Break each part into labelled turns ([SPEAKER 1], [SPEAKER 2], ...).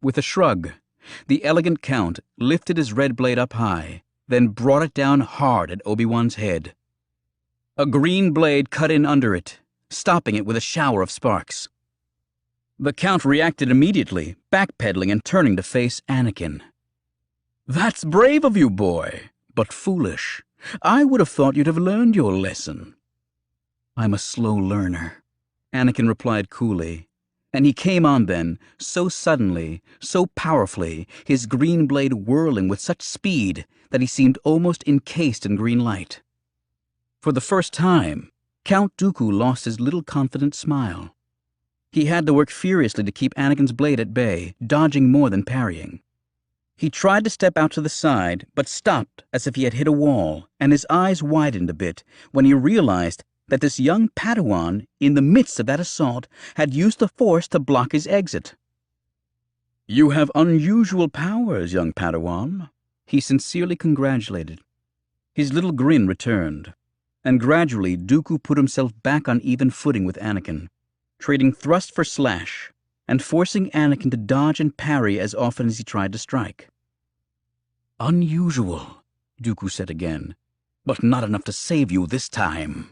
[SPEAKER 1] With a shrug, the elegant Count lifted his red blade up high, then brought it down hard at Obi-Wan's head. A green blade cut in under it, stopping it with a shower of sparks. The Count reacted immediately, backpedaling and turning to face Anakin. "That's brave of you, boy, but foolish. I would have thought you'd have learned your lesson." "I'm a slow learner," Anakin replied coolly, and he came on then, so suddenly, so powerfully, his green blade whirling with such speed that he seemed almost encased in green light. For the first time, Count Dooku lost his little confident smile. He had to work furiously to keep Anakin's blade at bay, dodging more than parrying. He tried to step out to the side, but stopped as if he had hit a wall, and his eyes widened a bit when he realized that this young Padawan, in the midst of that assault, had used the Force to block his exit. "You have unusual powers, young Padawan," he sincerely congratulated. His little grin returned, and gradually Dooku put himself back on even footing with Anakin, trading thrust for slash, and forcing Anakin to dodge and parry as often as he tried to strike. "Unusual," Dooku said again, "but not enough to save you this time."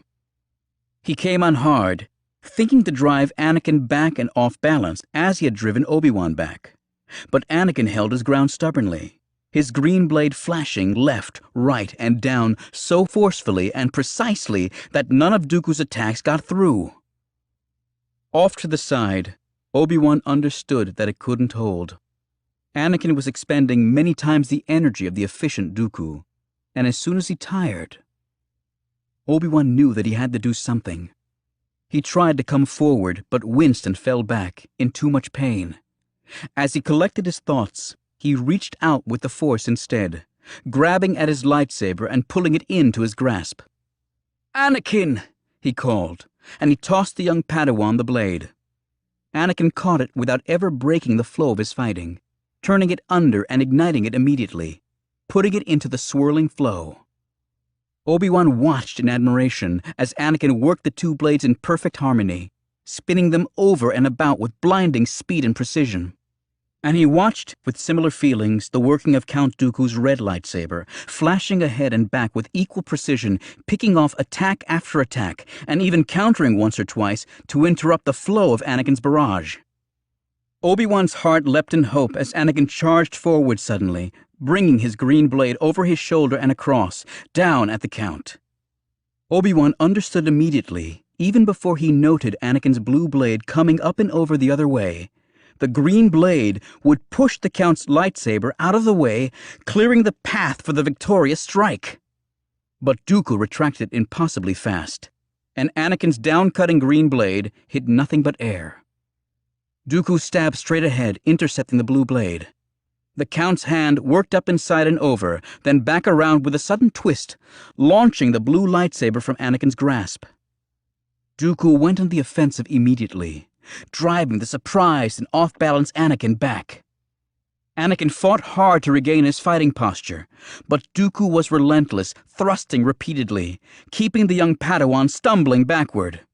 [SPEAKER 1] He came on hard, thinking to drive Anakin back and off balance as he had driven Obi-Wan back. But Anakin held his ground stubbornly, his green blade flashing left, right, and down so forcefully and precisely that none of Dooku's attacks got through. Off to the side, Obi-Wan understood that it couldn't hold. Anakin was expending many times the energy of the efficient Dooku, and as soon as he tired, Obi-Wan knew that he had to do something. He tried to come forward, but winced and fell back, in too much pain. As he collected his thoughts, he reached out with the Force instead, grabbing at his lightsaber and pulling it into his grasp. "Anakin!" he called, and he tossed the young Padawan the blade. Anakin caught it without ever breaking the flow of his fighting, turning it under and igniting it immediately, putting it into the swirling flow. Obi-Wan watched in admiration as Anakin worked the two blades in perfect harmony, spinning them over and about with blinding speed and precision. And he watched, with similar feelings, the working of Count Dooku's red lightsaber, flashing ahead and back with equal precision, picking off attack after attack, and even countering once or twice to interrupt the flow of Anakin's barrage. Obi-Wan's heart leapt in hope as Anakin charged forward suddenly, bringing his green blade over his shoulder and across, down at the Count. Obi-Wan understood immediately, even before he noted Anakin's blue blade coming up and over the other way. The green blade would push the Count's lightsaber out of the way, clearing the path for the victorious strike. But Dooku retracted impossibly fast, and Anakin's down-cutting green blade hit nothing but air. Dooku stabbed straight ahead, intercepting the blue blade. The Count's hand worked up inside and over, then back around with a sudden twist, launching the blue lightsaber from Anakin's grasp. Dooku went on the offensive immediately, driving the surprised and off-balance Anakin back. Anakin fought hard to regain his fighting posture, but Dooku was relentless, thrusting repeatedly, keeping the young Padawan stumbling backward.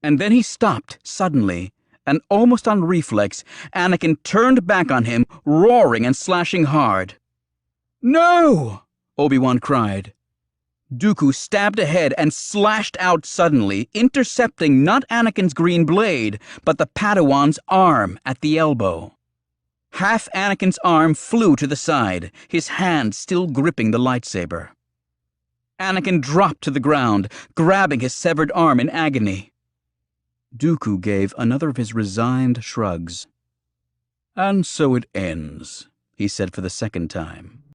[SPEAKER 1] And then he stopped, suddenly, and almost on reflex, Anakin turned back on him, roaring and slashing hard. "No!" Obi-Wan cried. Dooku stabbed ahead and slashed out suddenly, intercepting not Anakin's green blade, but the Padawan's arm at the elbow. Half Anakin's arm flew to the side, his hand still gripping the lightsaber. Anakin dropped to the ground, grabbing his severed arm in agony. Dooku gave another of his resigned shrugs. "And so it ends," he said for the second time.